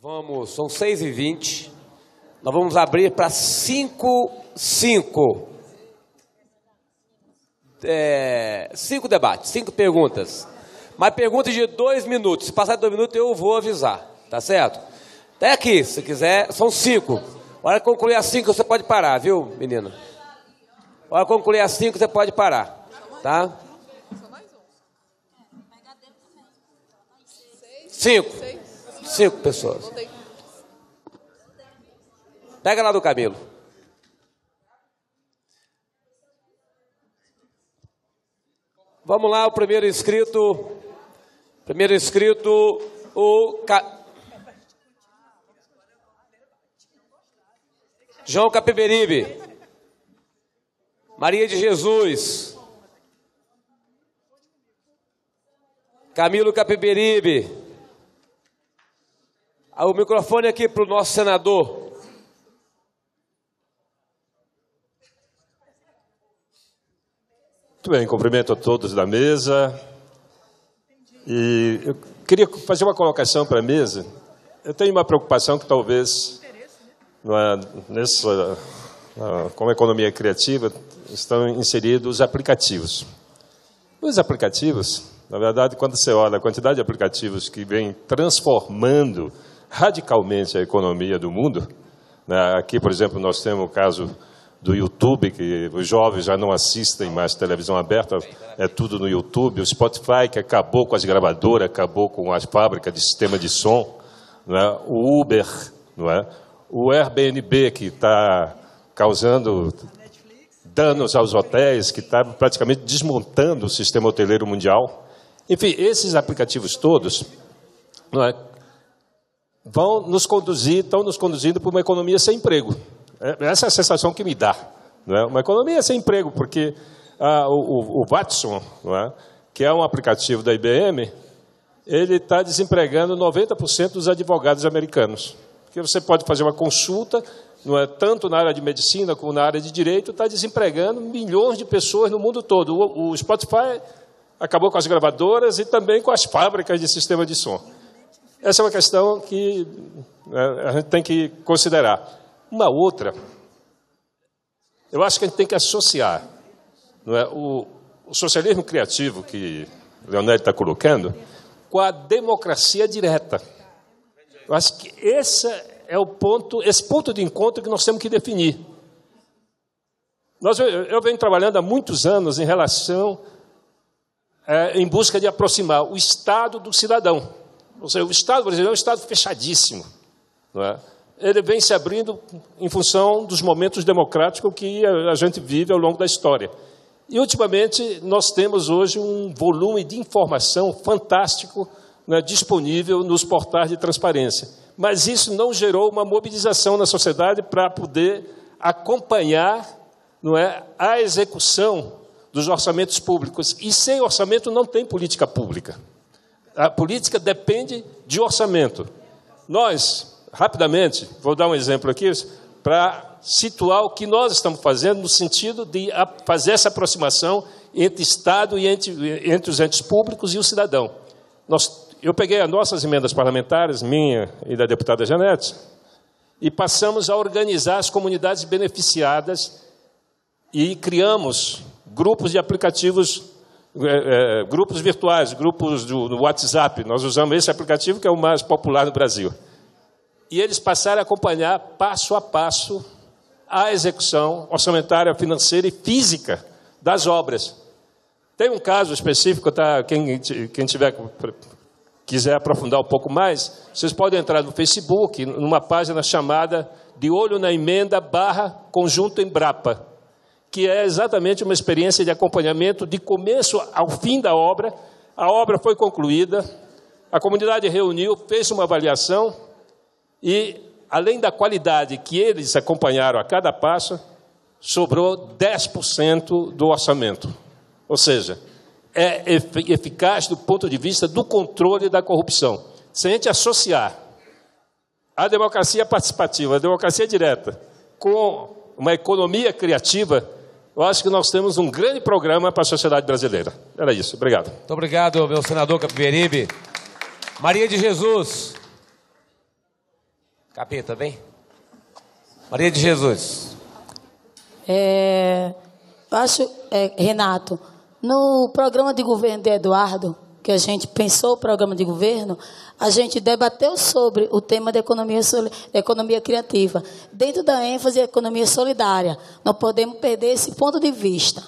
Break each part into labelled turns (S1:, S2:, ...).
S1: Vamos, são 6h20. Nós vamos abrir para 5 debates, 5 perguntas. Mas perguntas de 2 minutos. Se passar de 2 minutos, eu vou avisar. Tá certo? Até aqui, se quiser, são 5. A hora que concluir as 5, você pode parar, viu, menina? A hora que concluir as 5, você pode parar. Tá? 5 pessoas. Pega lá do Camilo. Vamos lá, o primeiro inscrito. João Capiberibe. Maria de Jesus. Camilo Capiberibe. O microfone aqui para o nosso senador.
S2: Muito bem, cumprimento a todos da mesa. E eu queria fazer uma colocação para a mesa. Eu tenho uma preocupação que talvez, como economia criativa, estão inseridos os aplicativos. Os aplicativos, na verdade, quando você olha a quantidade de aplicativos que vem transformando radicalmente a economia do mundo, né? Aqui, por exemplo, nós temos o caso do YouTube, que os jovens já não assistem mais televisão aberta, é tudo no YouTube. O Spotify, que acabou com as gravadoras, acabou com as fábricas de sistema de som, né? O Uber, não é? O Airbnb, que está causando danos aos hotéis, que está praticamente desmontando o sistema hoteleiro mundial. Enfim, esses aplicativos todos, não é, estão nos conduzindo para uma economia sem emprego. Essa é a sensação que me dá. Não é? Uma economia sem emprego, porque o Watson, não é, que é um aplicativo da IBM, ele está desempregando 90% dos advogados americanos. Porque você pode fazer uma consulta, não é, tanto na área de medicina como na área de direito, está desempregando milhões de pessoas no mundo todo. O Spotify acabou com as gravadoras e também com as fábricas de sistema de som. Essa é uma questão que a gente tem que considerar. Uma outra, eu acho que a gente tem que associar, não é, o socialismo criativo que o Leonel está colocando com a democracia direta. Eu acho que esse ponto de encontro que nós temos que definir. Eu venho trabalhando há muitos anos em relação, em busca de aproximar o Estado do cidadão. Ou seja, o Estado brasileiro é um Estado fechadíssimo, não é? Ele vem se abrindo em função dos momentos democráticos que a gente vive ao longo da história. E, ultimamente, nós temos hoje um volume de informação fantástico, né, disponível nos portais de transparência. Mas isso não gerou uma mobilização na sociedade para poder acompanhar, não é, a execução dos orçamentos públicos. E sem orçamento não tem política pública. A política depende de orçamento. Nós, rapidamente, vou dar um exemplo aqui, para situar o que nós estamos fazendo no sentido de fazer essa aproximação entre Estado e entre os entes públicos e o cidadão. Eu peguei as nossas emendas parlamentares, minha e da deputada Janete, e passamos a organizar as comunidades beneficiadas e criamos grupos de aplicativos, grupos virtuais, grupos do WhatsApp. Nós usamos esse aplicativo que é o mais popular no Brasil. E eles passaram a acompanhar, passo a passo, a execução orçamentária, financeira e física das obras. Tem um caso específico, tá? Quem quiser aprofundar um pouco mais, vocês podem entrar no Facebook, numa página chamada De Olho na Emenda /Conjunto Embrapa, que é exatamente uma experiência de acompanhamento de começo ao fim da obra. A obra foi concluída, a comunidade reuniu, fez uma avaliação e, além da qualidade que eles acompanharam a cada passo, sobrou 10% do orçamento. Ou seja, é eficaz do ponto de vista do controle da corrupção. Se a gente associar a democracia participativa, a democracia direta, com uma economia criativa, eu acho que nós temos um grande programa para a sociedade brasileira. Era isso. Obrigado.
S1: Muito obrigado, meu senador Capiberibe. Maria de Jesus. Capita, vem. Maria de Jesus.
S3: Eu acho, Renato, no programa de governo de Eduardo, que a gente pensou o programa de governo, a gente debateu sobre o tema da economia criativa, dentro da ênfase da economia solidária. Não podemos perder esse ponto de vista.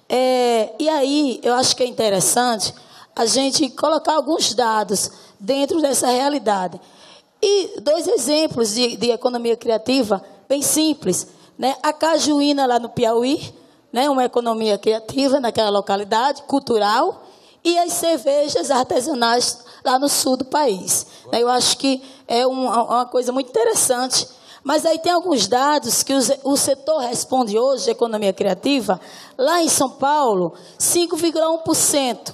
S3: E aí, eu acho que é interessante a gente colocar alguns dados dentro dessa realidade. E 2 exemplos de economia criativa bem simples, né? A Cajuína, lá no Piauí, né? Uma economia criativa naquela localidade, cultural, e as cervejas artesanais lá no sul do país. Eu acho que é uma coisa muito interessante. Mas aí tem alguns dados que o setor responde hoje, de economia criativa, lá em São Paulo, 5,1%,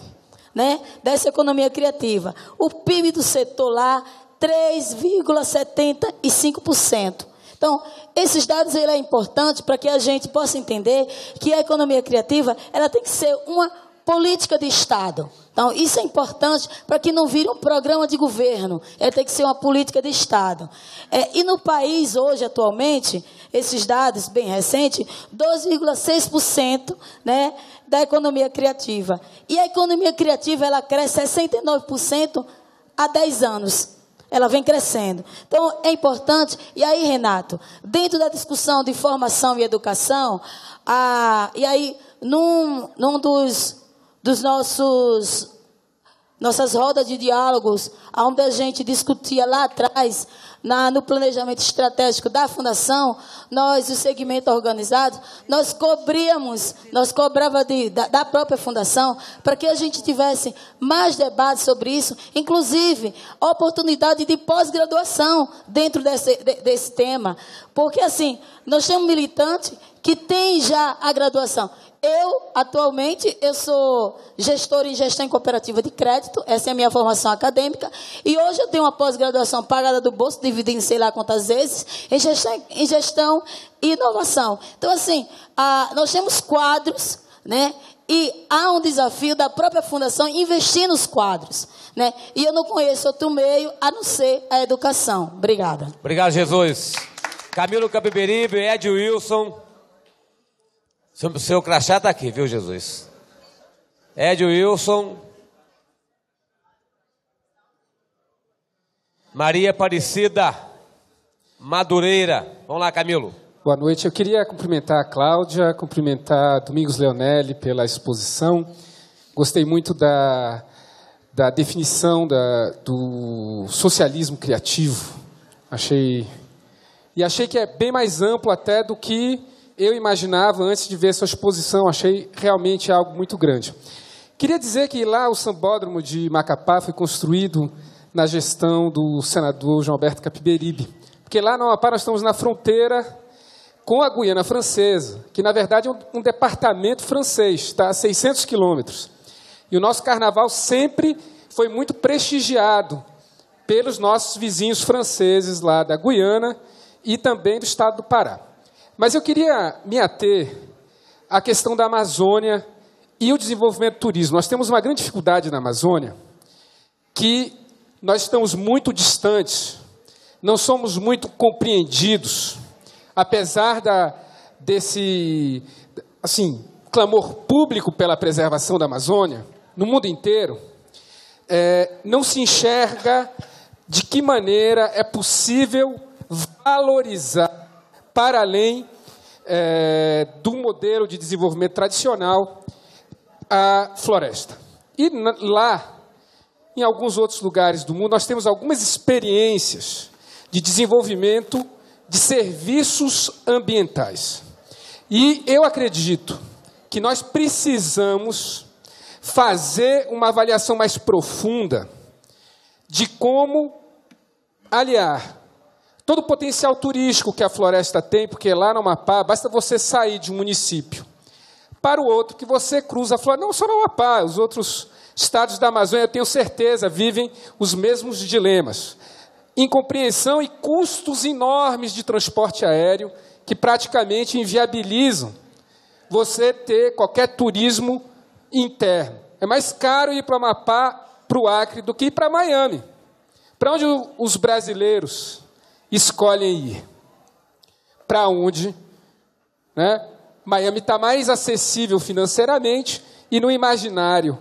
S3: né, dessa economia criativa. O PIB do setor lá, 3,75%. Então, esses dados é importante para que a gente possa entender que a economia criativa ela tem que ser uma política de Estado. Então, isso é importante para que não vire um programa de governo. Tem que ser uma política de Estado. E no país, hoje, atualmente, esses dados bem recentes, 12,6%, né, da economia criativa. E a economia criativa ela cresce 69% há 10 anos. Ela vem crescendo. Então, é importante. E aí, Renato, dentro da discussão de formação e educação, e aí, num dos nossas rodas de diálogos, onde a gente discutia lá atrás, no planejamento estratégico da Fundação, nós, o segmento organizado, nós cobrava da própria Fundação, para que a gente tivesse mais debates sobre isso, inclusive oportunidade de pós-graduação dentro desse tema. Porque, assim, nós temos militante que tem já a graduação. Atualmente, eu sou gestora em gestão cooperativa de crédito, essa é a minha formação acadêmica, e hoje eu tenho uma pós-graduação pagada do bolso, dividida em sei lá quantas vezes, em gestão e inovação. Então, assim, nós temos quadros, né, e há um desafio da própria Fundação investir nos quadros, né, e eu não conheço outro meio a não ser a educação. Obrigada.
S1: Obrigado, Jesus. Camilo Capiberibe, Ed Wilson. Seu crachá está aqui, viu, Jesus? Ed Wilson. Maria Aparecida Madureira. Vamos lá, Camilo.
S4: Boa noite. Eu queria cumprimentar a Cláudia, cumprimentar Domingos Leonelli pela exposição. Gostei muito da definição do socialismo criativo. Achei que é bem mais amplo até do que eu imaginava antes de ver sua exposição. Achei realmente algo muito grande. Queria dizer que lá o Sambódromo de Macapá foi construído na gestão do senador João Alberto Capiberibe. Porque lá no Amapá nós estamos na fronteira com a Guiana Francesa, que na verdade é um departamento francês, está a 600 quilômetros. E o nosso carnaval sempre foi muito prestigiado pelos nossos vizinhos franceses lá da Guiana e também do estado do Pará. Mas eu queria me ater à questão da Amazônia e o desenvolvimento do turismo. Nós temos uma grande dificuldade na Amazônia, que nós estamos muito distantes, não somos muito compreendidos, apesar desse clamor público pela preservação da Amazônia, no mundo inteiro, não se enxerga de que maneira é possível valorizar para além do modelo de desenvolvimento tradicional, a floresta. E lá, em alguns outros lugares do mundo, nós temos algumas experiências de desenvolvimento de serviços ambientais. E eu acredito que nós precisamos fazer uma avaliação mais profunda de como aliar todo o potencial turístico que a floresta tem, porque lá no Amapá, basta você sair de um município para o outro, que você cruza a floresta. Não só no Amapá, os outros estados da Amazônia, eu tenho certeza, vivem os mesmos dilemas. Incompreensão e custos enormes de transporte aéreo, que praticamente inviabilizam você ter qualquer turismo interno. É mais caro ir para o Amapá, para o Acre, do que ir para Miami. Para onde os brasileiros escolhem ir. Para onde? Né? Miami está mais acessível financeiramente e no imaginário,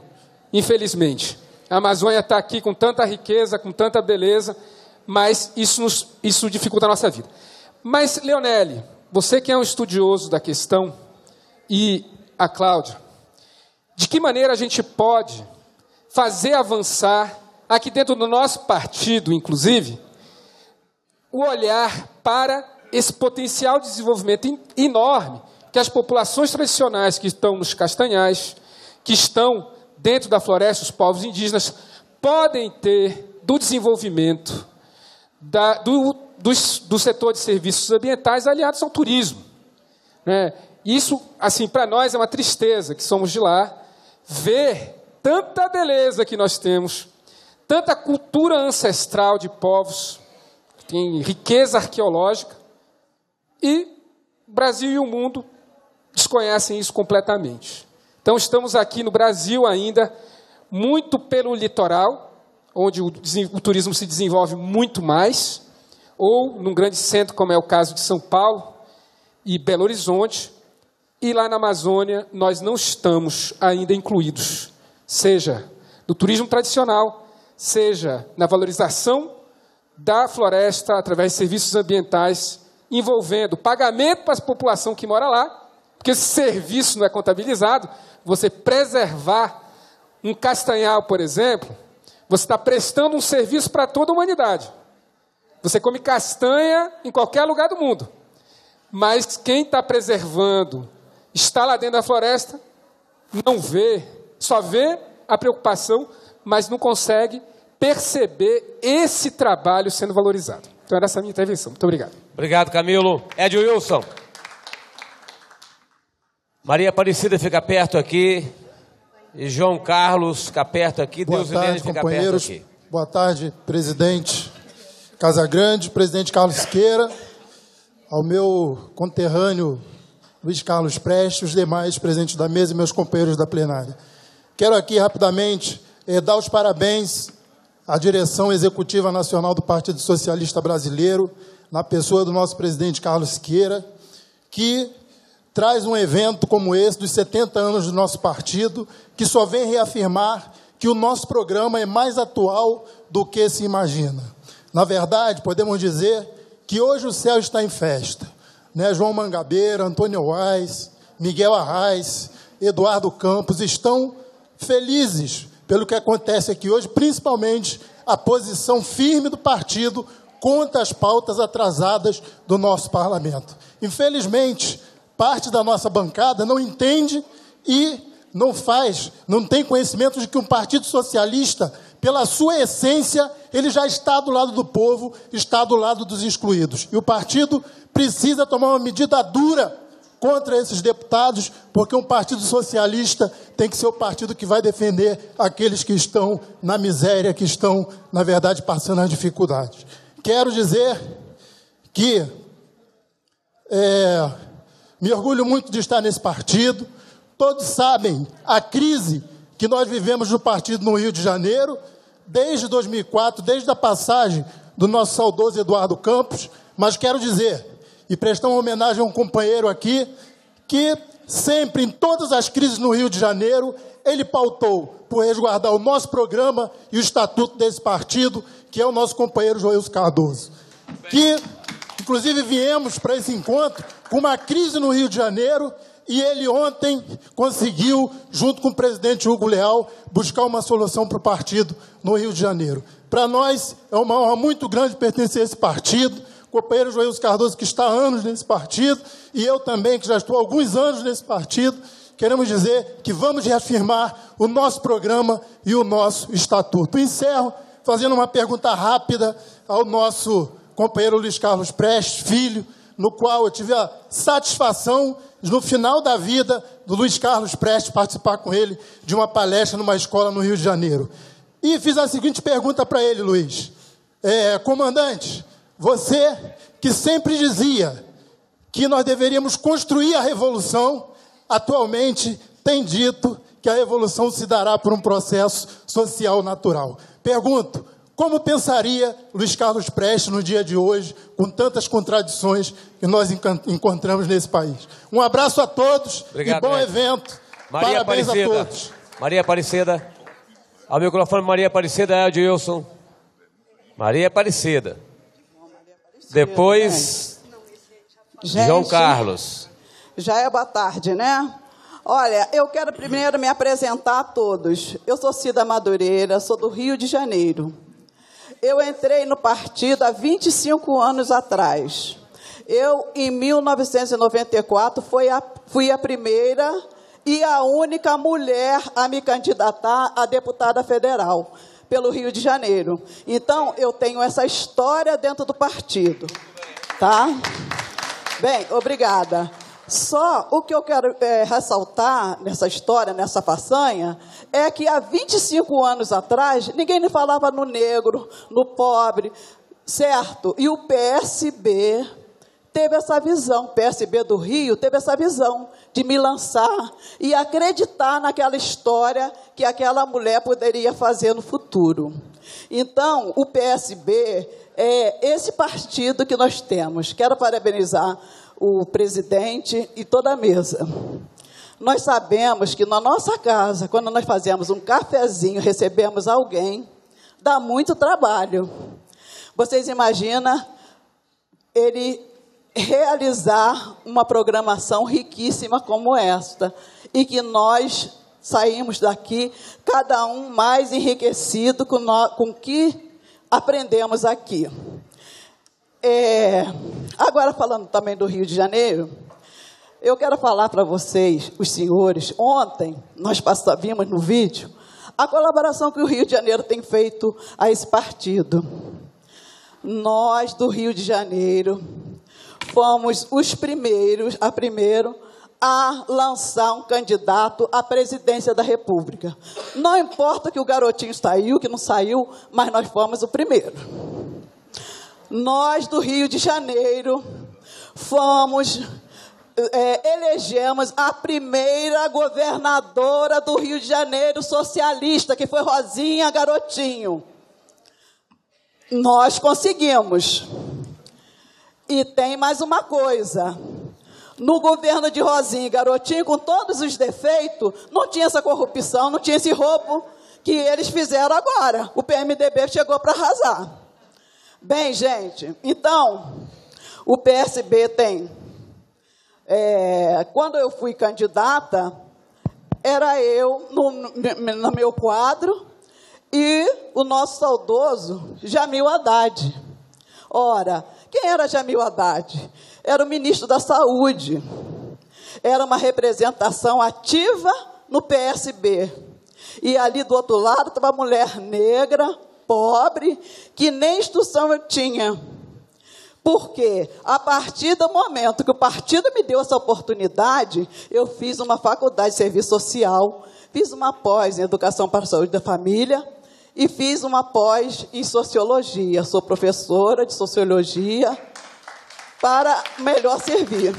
S4: infelizmente. A Amazônia está aqui com tanta riqueza, com tanta beleza, mas isso dificulta a nossa vida. Mas, Leonelli, você que é um estudioso da questão, e a Cláudia, de que maneira a gente pode fazer avançar, aqui dentro do nosso partido, inclusive, o olhar para esse potencial de desenvolvimento enorme que as populações tradicionais que estão nos castanhais, que estão dentro da floresta, os povos indígenas, podem ter do desenvolvimento do setor de serviços ambientais aliados ao turismo. Né? Isso, assim, para nós é uma tristeza, que somos de lá, ver tanta beleza que nós temos, tanta cultura ancestral de povos, que tem riqueza arqueológica, e o Brasil e o mundo desconhecem isso completamente. Então, estamos aqui no Brasil ainda, muito pelo litoral, onde o turismo se desenvolve muito mais, ou num grande centro, como é o caso de São Paulo e Belo Horizonte, e lá na Amazônia nós não estamos ainda incluídos, seja no turismo tradicional, seja na valorização da floresta através de serviços ambientais, envolvendo pagamento para a população que mora lá, porque esse serviço não é contabilizado. Você preservar um castanhal, por exemplo, você está prestando um serviço para toda a humanidade. Você come castanha em qualquer lugar do mundo, mas quem está preservando, está lá dentro da floresta, não vê, só vê a preocupação, mas não consegue perceber esse trabalho sendo valorizado. Então, era essa a minha intervenção. Muito obrigado.
S1: Obrigado, Camilo. Ed Wilson. Maria Aparecida fica perto aqui. E João Carlos fica perto aqui.
S5: Boa tarde, companheiros. Boa tarde, presidente Casagrande, presidente Carlos Siqueira, ao meu conterrâneo Luiz Carlos Prestes, os demais presentes da mesa e meus companheiros da plenária. Quero aqui rapidamente dar os parabéns à direção executiva nacional do Partido Socialista Brasileiro, na pessoa do nosso presidente Carlos Siqueira, que traz um evento como esse, dos 70 anos do nosso partido, que só vem reafirmar que o nosso programa é mais atual do que se imagina. Na verdade, podemos dizer que hoje o céu está em festa. Né? João Mangabeira, Antônio Wais, Miguel Arraes, Eduardo Campos estão felizes pelo que acontece aqui hoje, principalmente a posição firme do partido contra as pautas atrasadas do nosso parlamento. Infelizmente, parte da nossa bancada não entende e não tem conhecimento de que um partido socialista, pela sua essência, ele já está do lado do povo, está do lado dos excluídos. E o partido precisa tomar uma medida dura contra esses deputados, porque um partido socialista tem que ser o partido que vai defender aqueles que estão na miséria, que estão, na verdade, passando as dificuldades. Quero dizer que me orgulho muito de estar nesse partido. Todos sabem a crise que nós vivemos no partido no Rio de Janeiro, desde 2004, desde a passagem do nosso saudoso Eduardo Campos, mas quero dizer, e prestar uma homenagem a um companheiro aqui, que sempre, em todas as crises no Rio de Janeiro, ele pautou por resguardar o nosso programa e o estatuto desse partido, que é o nosso companheiro Joilson Cardoso. Que, inclusive, viemos para esse encontro com uma crise no Rio de Janeiro, e ele ontem conseguiu, junto com o presidente Hugo Leal, buscar uma solução para o partido no Rio de Janeiro. Para nós, é uma honra muito grande pertencer a esse partido, o companheiro Joilson Cardoso, que está há anos nesse partido, e eu também, que já estou há alguns anos nesse partido, queremos dizer que vamos reafirmar o nosso programa e o nosso estatuto. Encerro fazendo uma pergunta rápida ao nosso companheiro Luiz Carlos Prestes, filho, no qual eu tive a satisfação, no final da vida do Luiz Carlos Prestes, participar com ele de uma palestra numa escola no Rio de Janeiro. E fiz a seguinte pergunta para ele, Luiz. Comandante, você que sempre dizia que nós deveríamos construir a revolução, atualmente tem dito que a revolução se dará por um processo social natural. Pergunto, Como pensaria Luiz Carlos Prestes no dia de hoje, com tantas contradições que nós encontramos nesse país? Um abraço a todos.
S1: Obrigado,
S5: e bom
S1: Neto.
S5: evento.
S1: Maria
S5: Parabéns
S1: Aparecida.
S5: a todos.
S1: Maria Aparecida. Ao microfone, Maria Aparecida, Edilson. Maria Aparecida. Depois,
S6: Gente,
S1: João Carlos.
S6: já é boa tarde, né? Olha, eu quero primeiro me apresentar a todos. Eu sou Cida Madureira, sou do Rio de Janeiro. Eu entrei no partido há 25 anos atrás. Eu, em 1994, fui a primeira e a única mulher a me candidatar a deputada federal pelo Rio de Janeiro. Então, eu tenho essa história dentro do partido. Tá? Bem, obrigada. Só o que eu quero ressaltar nessa história, nessa façanha, é que há 25 anos atrás, ninguém falava no negro, no pobre, certo? E o PSB teve essa visão, o PSB do Rio teve essa visão de me lançar e acreditar naquela história que aquela mulher poderia fazer no futuro. Então, o PSB é esse partido que nós temos. Quero parabenizar o presidente e toda a mesa. Nós sabemos que na nossa casa, quando nós fazemos um cafezinho, recebemos alguém, dá muito trabalho. Vocês imaginam ele realizar uma programação riquíssima como esta, e que nós saímos daqui, cada um mais enriquecido com o que aprendemos aqui. Agora, falando também do Rio de Janeiro, eu quero falar para vocês, os senhores, ontem nós vimos no vídeo a colaboração que o Rio de Janeiro tem feito a esse partido. Nós, do Rio de Janeiro, fomos os primeiros a lançar um candidato à presidência da República. Não importa que o garotinho saiu, que não saiu, mas nós fomos o primeiro. Nós, do Rio de Janeiro, elegemos a primeira governadora do Rio de Janeiro socialista, que foi Rosinha Garotinho. Nós conseguimos. E tem mais uma coisa. No governo de Rosinha Garotinho, com todos os defeitos, não tinha essa corrupção, não tinha esse roubo que eles fizeram agora. O PMDB chegou para arrasar. Bem, gente, então, o PSB tem... quando eu fui candidata, era eu no meu quadro e o nosso saudoso Jamil Haddad. Ora, quem era Jamil Haddad? Era o ministro da Saúde. Era uma representação ativa no PSB. E ali do outro lado estava a mulher negra, pobre, que nem instrução eu tinha. Porque, a partir do momento que o partido me deu essa oportunidade, eu fiz uma faculdade de serviço social, fiz uma pós em educação para a saúde da família e fiz uma pós em sociologia. Sou professora de sociologia para melhor servir.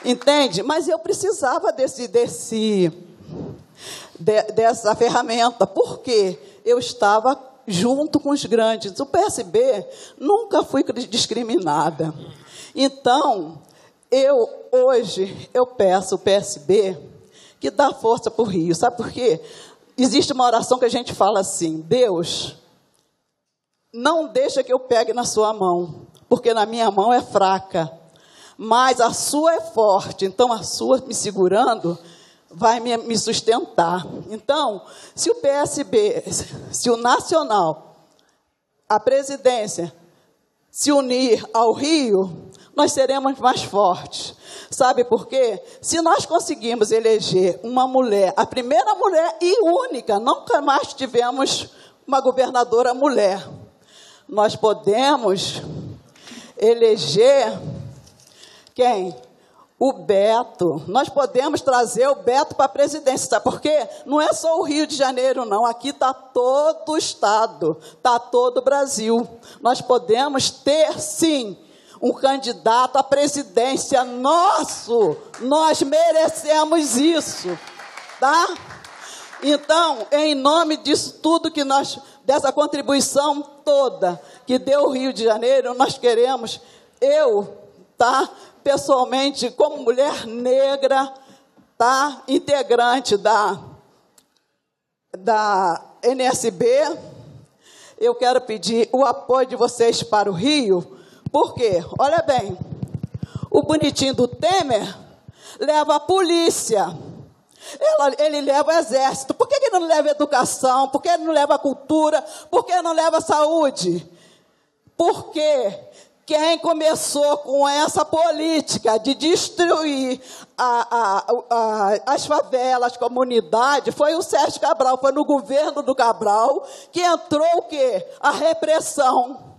S6: Entende? Mas eu precisava dessa ferramenta. Por quê? Eu estava junto com os grandes. O PSB nunca fui discriminada. Então, hoje, eu peço ao PSB que dá força para o Rio. Sabe por quê? Existe uma oração que a gente fala assim: Deus, não deixa que eu pegue na sua mão, porque na minha mão é fraca, mas a sua é forte. Então, a sua me segurando vai me sustentar. Então, se o PSB, se o Nacional, a presidência, se unir ao Rio, nós seremos mais fortes. Sabe por quê? Se nós conseguirmos eleger uma mulher, a primeira mulher e única, nunca mais tivemos uma governadora mulher, nós podemos eleger quem? O Beto. Nós podemos trazer o Beto para a presidência, sabe por quê? Não é só o Rio de Janeiro, não. Aqui está todo o Estado, está todo o Brasil. Nós podemos ter, sim, um candidato à presidência nosso. Nós merecemos isso, tá? Então, em nome disso tudo que nós dessa contribuição toda que deu o Rio de Janeiro, nós queremos, pessoalmente, como mulher negra, integrante da NSB, eu quero pedir o apoio de vocês para o Rio, porque, olha bem, o bonitinho do Temer leva a polícia, ele leva o exército. Por que ele não leva a educação? Por que ele não leva a cultura? Por que não leva a saúde? Porque quem começou com essa política de destruir as favelas, as comunidades, foi o Sérgio Cabral, foi no governo do Cabral que entrou o quê? A repressão.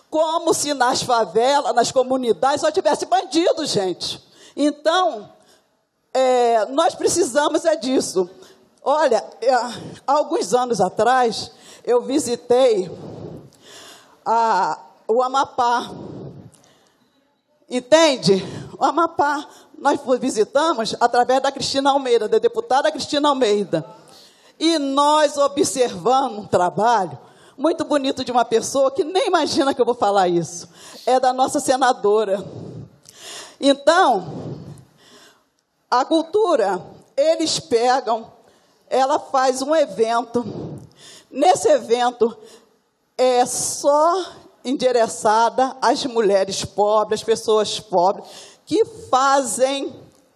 S6: Como se nas favelas, nas comunidades, só tivesse bandido, gente. Então, nós precisamos disso. Olha, há alguns anos atrás, eu visitei o Amapá. Entende? O Amapá, nós visitamos através da Cristina Almeida, da deputada Cristina Almeida. E nós observamos um trabalho muito bonito de uma pessoa que nem imagina que eu vou falar isso. É da nossa senadora. Então, a cultura, eles pegam, ela faz um evento. Nesse evento, é só endereçada às mulheres pobres, às pessoas pobres, que fazem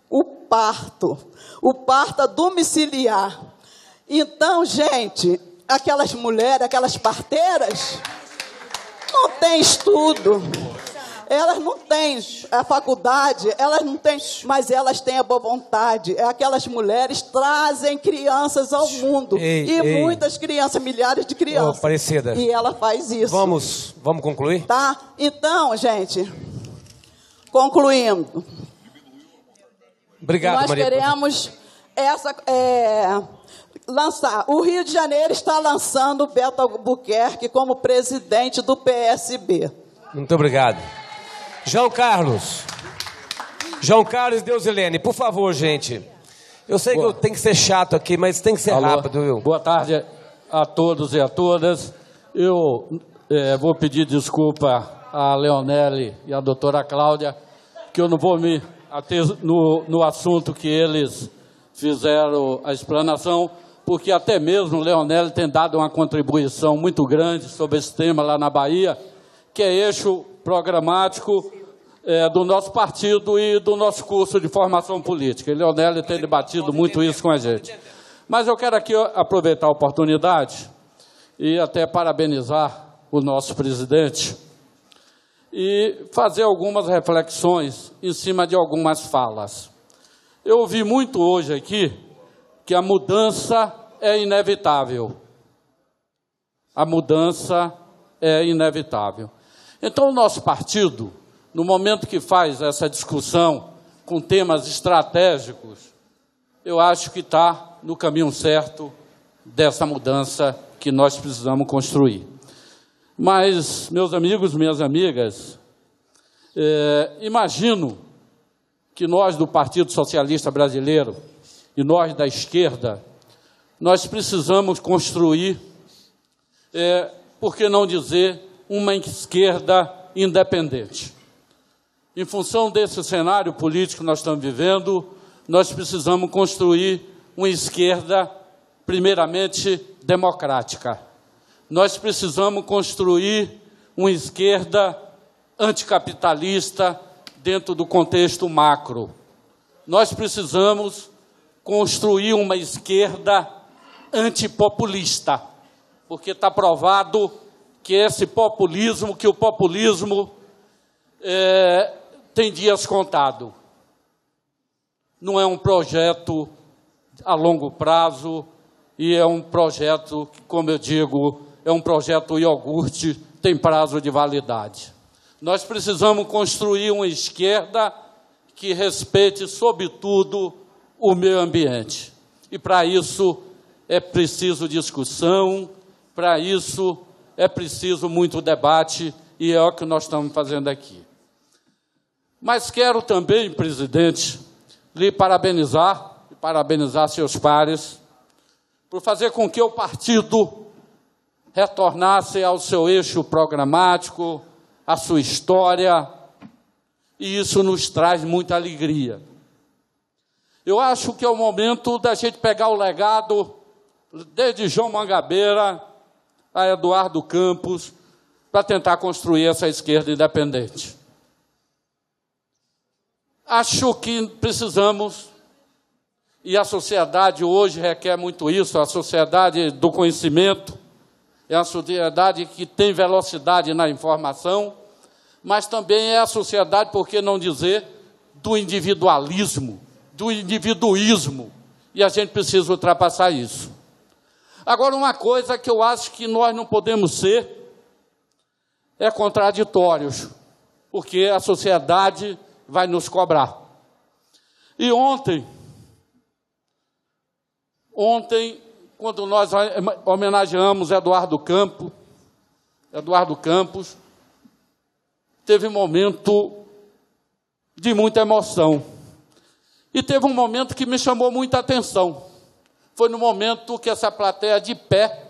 S6: o parto domiciliar. Então, gente, aquelas mulheres, aquelas parteiras, não têm estudo, elas não têm a faculdade, elas não têm, mas elas têm a boa vontade. Aquelas mulheres trazem crianças ao mundo, muitas crianças, milhares de crianças.
S1: Aparecida.
S6: E ela faz isso.
S1: Vamos concluir?
S6: Tá? Então, gente, concluindo.
S1: Obrigado, Maria.
S6: Nós queremos lançar. O Rio de Janeiro está lançando o Beto Albuquerque como presidente do PSB.
S1: Muito obrigado. João Carlos e Deusilene, por favor, gente. Eu sei que eu tenho que ser chato aqui, mas tem que ser rápido, viu?
S7: Boa tarde a todos e a todas. Eu vou pedir desculpa a Leonelli e a doutora Cláudia, que eu não vou me ater no assunto que eles fizeram a explanação, porque até mesmo o Leonelli tem dado uma contribuição muito grande sobre esse tema lá na Bahia, que é eixo programático do nosso partido e do nosso curso de formação política. E Leonelli tem debatido muito isso com a gente. Mas eu quero aqui aproveitar a oportunidade e até parabenizar o nosso presidente e fazer algumas reflexões em cima de algumas falas. Eu ouvi muito hoje aqui que a mudança é inevitável. A mudança é inevitável. Então, o nosso partido, no momento que faz essa discussão com temas estratégicos, eu acho que está no caminho certo dessa mudança que nós precisamos construir. Mas, meus amigos, minhas amigas, imagino que nós do Partido Socialista Brasileiro e nós da esquerda, nós precisamos construir, por que não dizer, uma esquerda independente. Em função desse cenário político que nós estamos vivendo, nós precisamos construir uma esquerda, primeiramente, democrática. Nós precisamos construir uma esquerda anticapitalista dentro do contexto macro. Nós precisamos construir uma esquerda antipopulista, porque está provado que o populismo tem dias contados. Não é um projeto a longo prazo e é um projeto, como eu digo, é um projeto iogurte, tem prazo de validade. Nós precisamos construir uma esquerda que respeite, sobretudo, o meio ambiente. E, para isso, é preciso discussão, para isso, é preciso muito debate, e é o que nós estamos fazendo aqui. Mas quero também, presidente, lhe parabenizar, e parabenizar seus pares, por fazer com que o partido retornasse ao seu eixo programático, à sua história, e isso nos traz muita alegria. Eu acho que é o momento da gente pegar o legado, desde João Mangabeira a Eduardo Campos, para tentar construir essa esquerda independente. Acho que precisamos, e a sociedade hoje requer muito isso, a sociedade do conhecimento, é a sociedade que tem velocidade na informação, mas também é a sociedade, por que não dizer, do individualismo, do individuísmo, e a gente precisa ultrapassar isso. Agora, uma coisa que eu acho que nós não podemos ser é contraditórios, porque a sociedade vai nos cobrar. E ontem, quando nós homenageamos Eduardo Campos, teve um momento de muita emoção. E teve um momento que me chamou muita atenção. Foi no momento que essa plateia de pé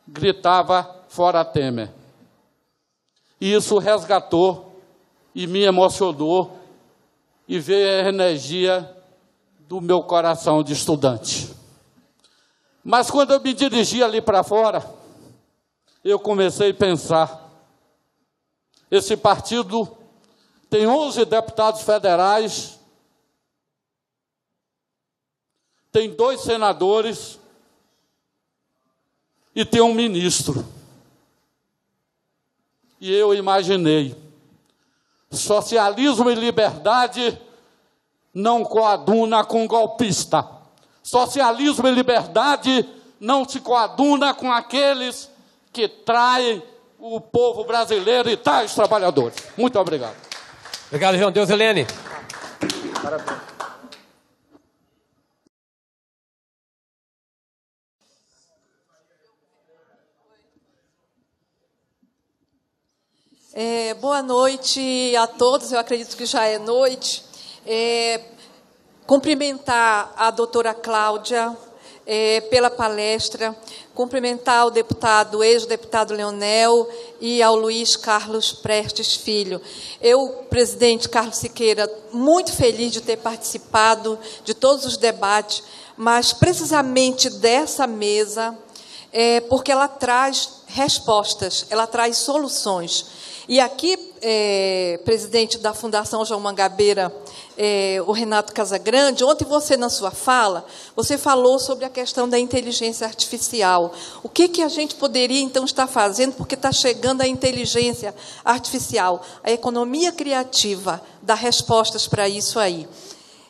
S7: gritava "Fora Temer". E isso resgatou e me emocionou, e veio a energia do meu coração de estudante. Mas quando eu me dirigi ali para fora, eu comecei a pensar, esse partido tem 11 deputados federais, tem 2 senadores e tem um ministro. E eu imaginei, socialismo e liberdade não coaduna com golpista. Socialismo e liberdade não se coaduna com aqueles que traem o povo brasileiro e traem os trabalhadores. Muito obrigado.
S1: Obrigado, João. Deus, Helene.
S2: Parabéns.
S8: Boa noite a todos, eu acredito que já é noite. Cumprimentar a doutora Cláudia pela palestra, cumprimentar o ex-deputado Leonel e ao Luiz Carlos Prestes Filho. Eu, presidente Carlos Siqueira, muito feliz de ter participado de todos os debates, mas precisamente dessa mesa, porque ela traz respostas, ela traz soluções. E aqui, presidente da Fundação João Mangabeira, o Renato Casagrande, ontem você, na sua fala, você falou sobre a questão da inteligência artificial. O que a gente poderia, então, estar fazendo, porque está chegando a inteligência artificial, a economia criativa dá respostas para isso aí.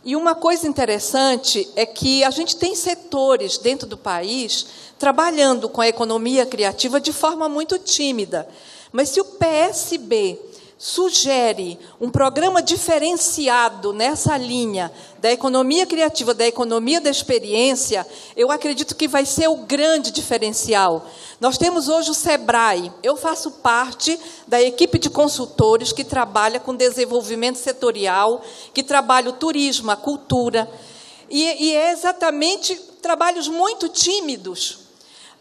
S8: E uma coisa interessante é que a gente tem setores dentro do país trabalhando com a economia criativa de forma muito tímida. Mas se o PSB sugere um programa diferenciado nessa linha da economia criativa, da economia da experiência, eu acredito que vai ser o grande diferencial. Nós temos hoje o SEBRAE. Eu faço parte da equipe de consultores que trabalha com desenvolvimento setorial, que trabalha o turismo, a cultura. E é exatamente trabalhos muito tímidos.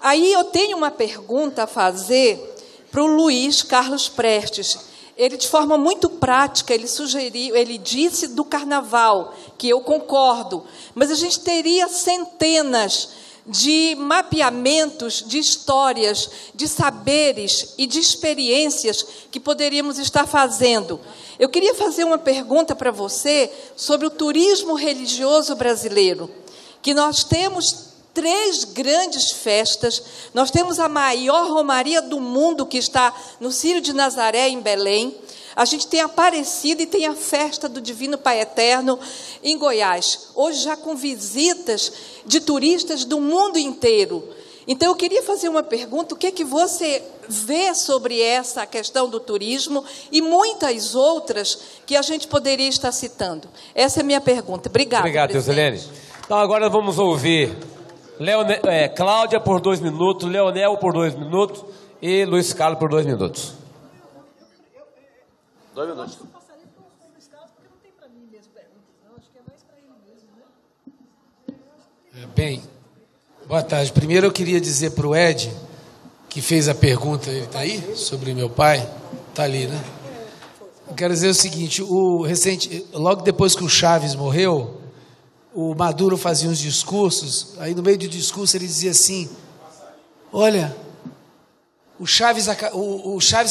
S8: Aí eu tenho uma pergunta a fazer para o Luiz Carlos Prestes. Ele, de forma muito prática, ele disse do carnaval, que eu concordo, mas a gente teria centenas de mapeamentos de histórias, de saberes e de experiências que poderíamos estar fazendo. Eu queria fazer uma pergunta para você sobre o turismo religioso brasileiro, que nós temos 3 grandes festas. Nós temos a maior romaria do mundo, que está no Círio de Nazaré, em Belém. A gente tem a Aparecida e tem a festa do Divino Pai Eterno em Goiás. Hoje já com visitas de turistas do mundo inteiro. Então, eu queria fazer uma pergunta: o que você vê sobre essa questão do turismo e muitas outras que a gente poderia estar citando? Essa é a minha pergunta. Obrigada.
S1: Obrigado, Deusilene. Então, agora vamos ouvir Cláudia por 2 minutos, Leonel por 2 minutos e Luiz Carlos por 2 minutos.
S2: 2 minutos.
S9: Bem, boa tarde. Primeiro eu queria dizer para o Ed que fez a pergunta, ele está aí? Sobre meu pai? Está ali, né? Eu quero dizer o seguinte, logo depois que o Chaves morreu, o Maduro fazia uns discursos, aí no meio do discurso ele dizia assim, olha, o Chaves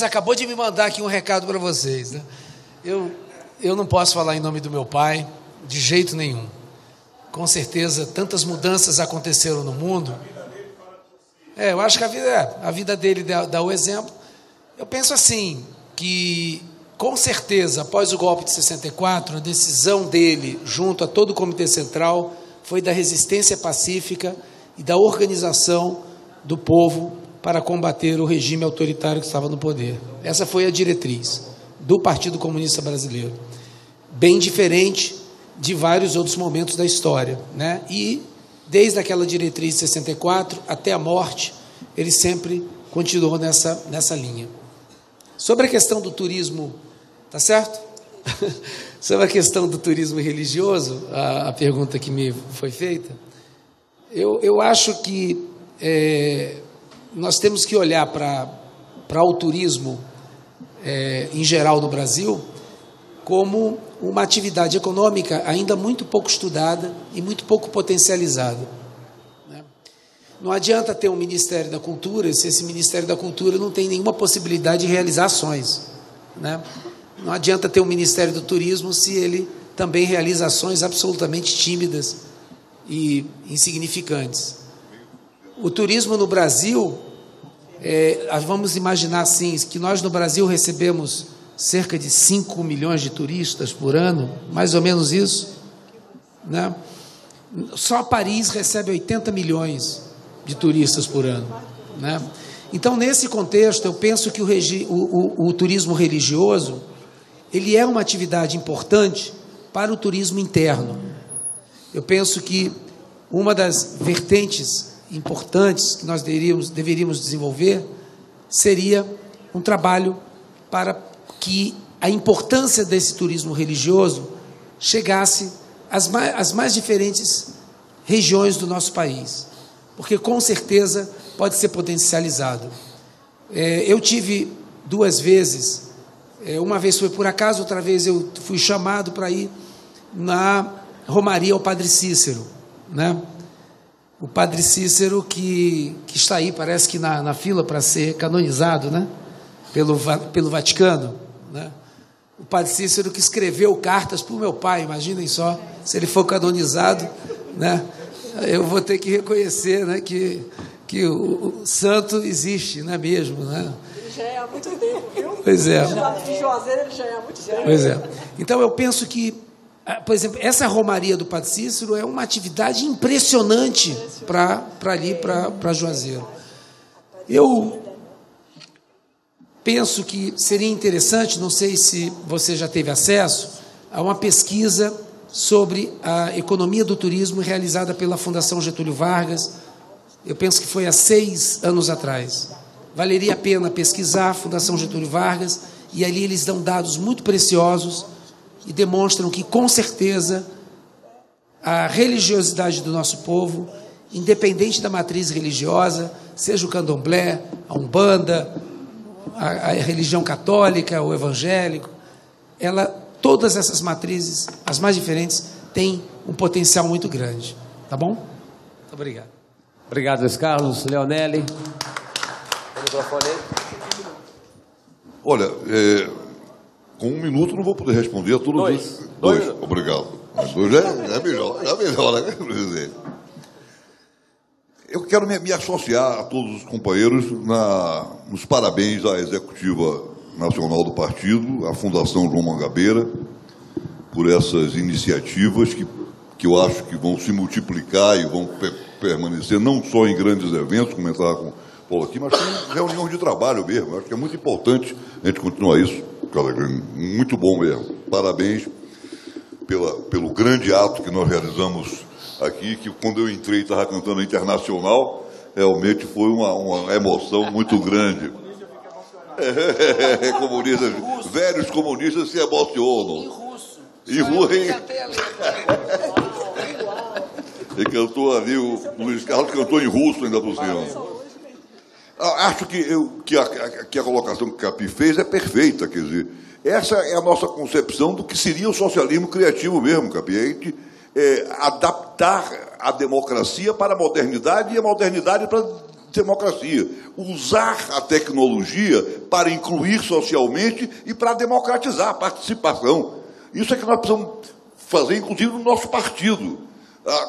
S9: acabou de me mandar aqui um recado para vocês, né? Eu não posso falar em nome do meu pai, de jeito nenhum. Com certeza, tantas mudanças aconteceram no mundo. Eu acho que a vida dele dá o exemplo. Eu penso assim, que com certeza, após o golpe de 64, a decisão dele, junto a todo o Comitê Central, foi da resistência pacífica e da organização do povo para combater o regime autoritário que estava no poder. Essa foi a diretriz do Partido Comunista Brasileiro. Bem diferente de vários outros momentos da história, né? E desde aquela diretriz de 64 até a morte, ele sempre continuou nessa linha. Sobre a questão do turismo, tá certo? Sobre a questão do turismo religioso, a pergunta que me foi feita, eu acho que nós temos que olhar para o turismo em geral no Brasil como uma atividade econômica ainda muito pouco estudada e muito pouco potencializada. Não adianta ter um Ministério da Cultura se esse Ministério da Cultura não tem nenhuma possibilidade de realizar ações, né? Não adianta ter um Ministério do Turismo se ele também realiza ações absolutamente tímidas e insignificantes. O turismo no Brasil, vamos imaginar assim, que nós no Brasil recebemos cerca de 5 milhões de turistas por ano, mais ou menos isso, né? Só Paris recebe 80 milhões de turistas por ano, né? Então, nesse contexto, eu penso que o turismo religioso, ele é uma atividade importante para o turismo interno. Eu penso que uma das vertentes importantes que nós deveríamos desenvolver seria um trabalho para que a importância desse turismo religioso chegasse às mais diferentes regiões do nosso país, porque com certeza pode ser potencializado. Eu tive 2 vezes, uma vez foi por acaso, outra vez eu fui chamado para ir na Romaria ao Padre Cícero, né? O Padre Cícero que está aí, parece que na fila para ser canonizado, né? Pelo Vaticano, né? O Padre Cícero que escreveu cartas para o meu pai, imaginem só, se ele for canonizado, né? Eu vou ter que reconhecer, né, que o santo existe, não é mesmo, né?
S10: Ele já é há muito tempo, viu?
S9: Pois é.
S10: De Juazeiro ele já é há muito tempo.
S9: Pois é. Então eu penso que, por exemplo, essa Romaria do Padre Cícero é uma atividade impressionante para Juazeiro. Eu penso que seria interessante, não sei se você já teve acesso, a uma pesquisa sobre a economia do turismo realizada pela Fundação Getúlio Vargas. Eu penso que foi há 6 anos atrás. Valeria a pena pesquisar a Fundação Getúlio Vargas, e ali eles dão dados muito preciosos e demonstram que, com certeza, a religiosidade do nosso povo, independente da matriz religiosa, seja o candomblé, a umbanda, a religião católica, o evangélico, todas essas matrizes, as mais diferentes, têm um potencial muito grande. Tá bom? Muito obrigado.
S1: Obrigado, Luiz Carlos. Leonelli. O microfone aí.
S11: Olha, com 1 minuto não vou poder responder a todos. 2. Obrigado. Mas 2 é melhor, né, presidente? Eu quero me associar a todos os companheiros nos parabéns à Executiva Nacional do Partido, à Fundação João Mangabeira, por essas iniciativas que eu acho que vão se multiplicar e vão permanecer não só em grandes eventos, como estava com o Paulo aqui, mas com reuniões de trabalho mesmo. Eu acho que é muito importante a gente continuar isso. Muito bom mesmo. Parabéns pelo grande ato que nós realizamos aqui, que quando eu entrei estava cantando Internacional, realmente foi uma emoção muito grande. Comunistas, velhos comunistas se emocionam. Em russo. Ele cantou ali, o Luiz Carlos cantou em russo ainda por cima. Acho que a colocação que o Capi fez é perfeita, quer dizer, essa é a nossa concepção do que seria o socialismo criativo mesmo, Capi. A gente adaptar a democracia para a modernidade e a modernidade para a democracia. Usar a tecnologia para incluir socialmente e para democratizar a participação. Isso é que nós precisamos fazer, inclusive, no nosso partido.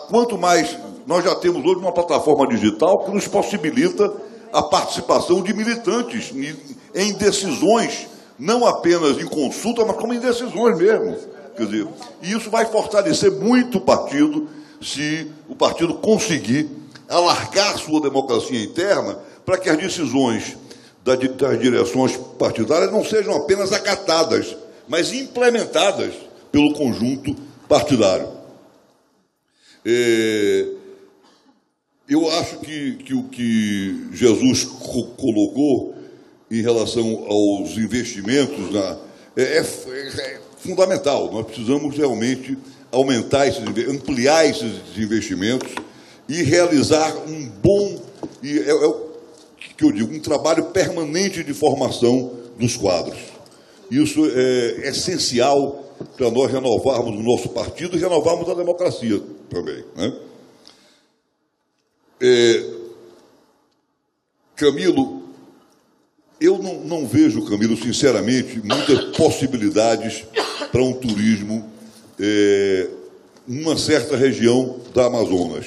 S11: Quanto mais... Nós já temos hoje uma plataforma digital que nos possibilita a participação de militantes em decisões, não apenas em consulta, mas como em decisões mesmo. Quer dizer, e isso vai fortalecer muito o partido se o partido conseguir alargar sua democracia interna para que as decisões das direções partidárias não sejam apenas acatadas, mas implementadas pelo conjunto partidário. Eu acho que o que Jesus colocou em relação aos investimentos é fundamental. Nós precisamos realmente ampliar esses investimentos e realizar um bom, um trabalho permanente de formação dos quadros. Isso é essencial para nós renovarmos o nosso partido e renovarmos a democracia também, né? Camilo, eu não vejo, Camilo, sinceramente, muitas possibilidades para um turismo numa certa região da Amazônia.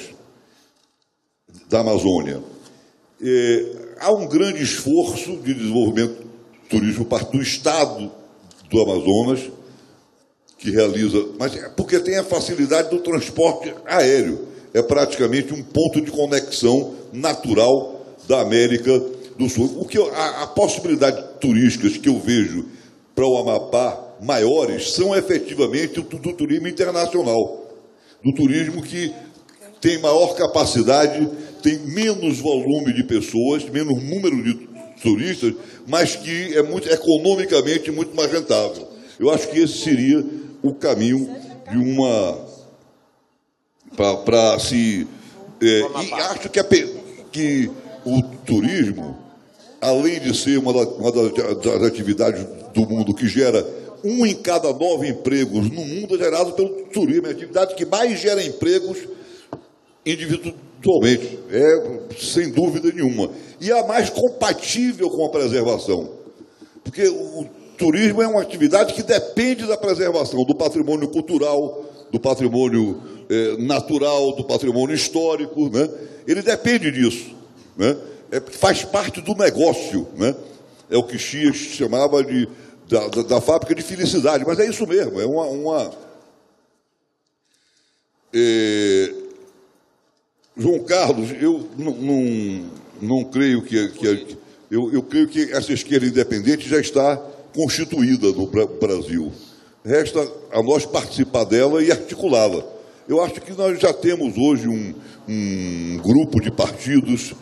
S11: Há um grande esforço de desenvolvimento turístico por parte do Estado do Amazonas, que realiza, mas porque tem a facilidade do transporte aéreo. É praticamente um ponto de conexão natural da América do Sul. A possibilidade turísticas que eu vejo para o Amapá maiores são efetivamente do turismo internacional, do turismo que tem maior capacidade, tem menos volume de pessoas, menos número de turistas, mas que é economicamente muito mais rentável. Eu acho que esse seria o caminho de uma... para se... e acho que o turismo, além de ser uma das atividades do mundo que gera 1 em cada 9 empregos no mundo, é gerado pelo turismo. É a atividade que mais gera empregos individualmente, sem dúvida nenhuma. E a mais compatível com a preservação. Porque o turismo é uma atividade que depende da preservação do patrimônio cultural, do patrimônio natural, do patrimônio histórico, né? Ele depende disso, né? Faz parte do negócio, né? É o que Chias chamava da fábrica de felicidade, mas é isso mesmo, João Carlos, eu não creio eu creio que essa esquerda independente já está constituída no Brasil. Resta a nós participar dela e articulá-la. Eu acho que nós já temos hoje um grupo de partidos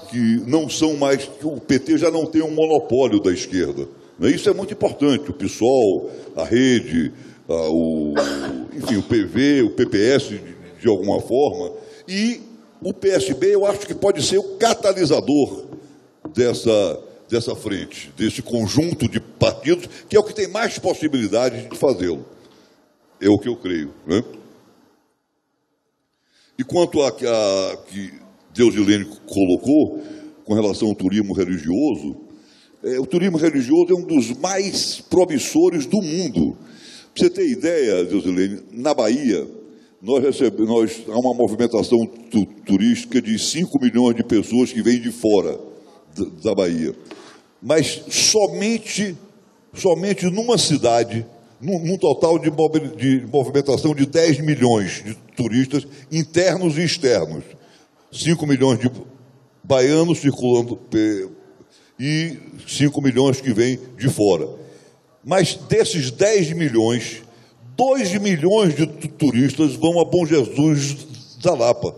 S11: que não são mais... O PT já não tem um monopólio da esquerda. Isso é muito importante. O PSOL, a Rede, enfim, o PV, o PPS, de alguma forma. E o PSB, eu acho que pode ser o catalisador dessa frente, desse conjunto de partidos, que é o que tem mais possibilidade de fazê-lo. É o que eu creio, né? E quanto a que Deusilene colocou, com relação ao turismo religioso, o turismo religioso é um dos mais promissores do mundo. Para você ter ideia, Deusilene, na Bahia, há uma movimentação turística de 5 milhões de pessoas que vêm de fora da Bahia. Mas somente numa cidade, num total de movimentação de 10 milhões de turistas internos e externos. 5 milhões de baianos circulando e 5 milhões que vêm de fora. Mas desses 10 milhões, 2 milhões de turistas vão a Bom Jesus da Lapa.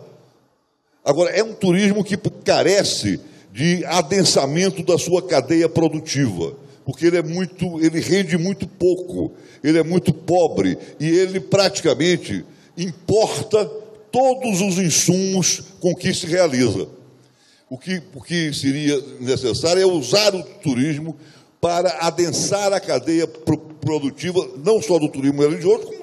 S11: Agora, é um turismo que carece de adensamento da sua cadeia produtiva, porque ele rende muito pouco, ele é muito pobre e ele praticamente importa todos os insumos com que se realiza. o que seria necessário é usar o turismo para adensar a cadeia produtiva, não só do turismo religioso, como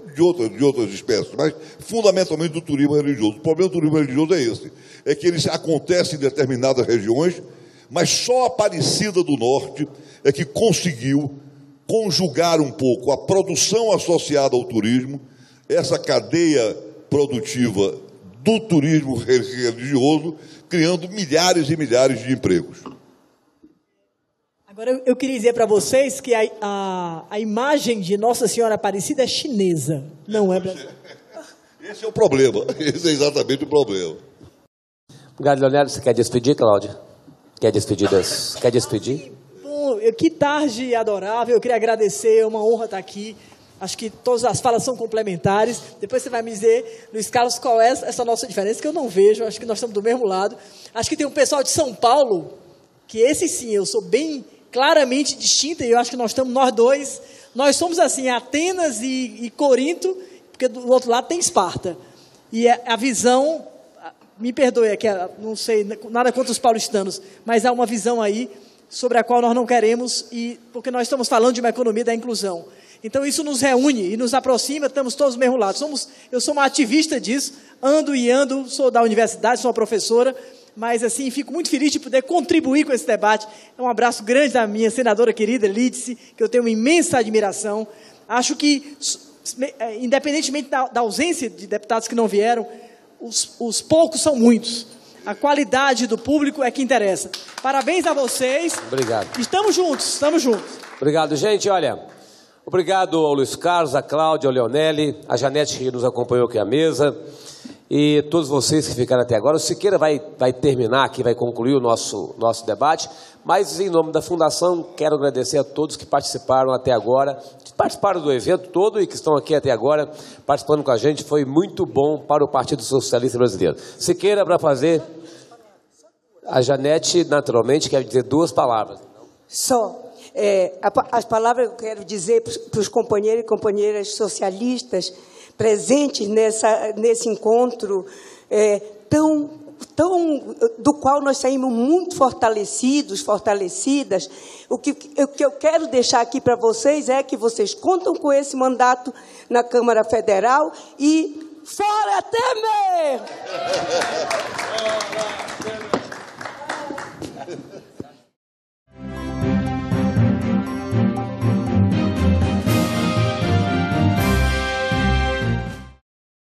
S11: de outras espécies, mas fundamentalmente do turismo religioso. O problema do turismo religioso é esse, é que ele acontece em determinadas regiões, mas só a Aparecida do Norte é que conseguiu conjugar um pouco a produção associada ao turismo, essa cadeia produtiva do turismo religioso, criando milhares e milhares de empregos.
S10: Agora, eu queria dizer para vocês que a imagem de Nossa Senhora Aparecida é chinesa, não é brasileira.
S11: Esse é o problema, esse é exatamente o problema.
S1: Obrigado, Leonel. Você quer despedir, Cláudia? Quer despedir? Quer despedir?
S10: Bom, que tarde adorável, eu queria agradecer, é uma honra estar aqui. Acho que todas as falas são complementares. Depois você vai me dizer, Luiz Carlos, qual é essa nossa diferença, que eu não vejo. Acho que nós estamos do mesmo lado. Acho que tem um pessoal de São Paulo, que esse sim, eu sou bem claramente distinta, e eu acho que nós dois, nós somos assim, Atenas e Corinto, porque do outro lado tem Esparta. E a visão, me perdoe, que não sei, nada contra os paulistanos, mas há uma visão aí sobre a qual nós não queremos, porque nós estamos falando de uma economia da inclusão. Então isso nos reúne e nos aproxima, estamos todos do mesmo lado. Eu sou uma ativista disso, ando, sou da universidade, sou uma professora, mas assim, fico muito feliz de poder contribuir com esse debate. Um abraço grande da minha senadora querida, Lídice, que eu tenho uma imensa admiração. Acho que, independentemente da ausência de deputados que não vieram, os poucos são muitos. A qualidade do público é que interessa. Parabéns a vocês.
S1: Obrigado.
S10: Estamos juntos, estamos juntos.
S1: Obrigado, gente. Olha, obrigado ao Luiz Carlos, a Cláudia, ao Leonelli, a Janete que nos acompanhou aqui à mesa, e todos vocês que ficaram até agora. O Siqueira vai terminar aqui, vai concluir o nosso debate, mas em nome da Fundação, quero agradecer a todos que participaram até agora, que participaram do evento todo e que estão aqui até agora, participando com a gente. Foi muito bom para o Partido Socialista Brasileiro. Siqueira, para fazer... A Janete, naturalmente, quer dizer 2 palavras.
S12: Só. As palavras que eu quero dizer para os companheiros e companheiras socialistas presentes nesse encontro do qual nós saímos muito fortalecidas. O que eu quero deixar aqui para vocês é que vocês contam com esse mandato na Câmara Federal e fora Temer!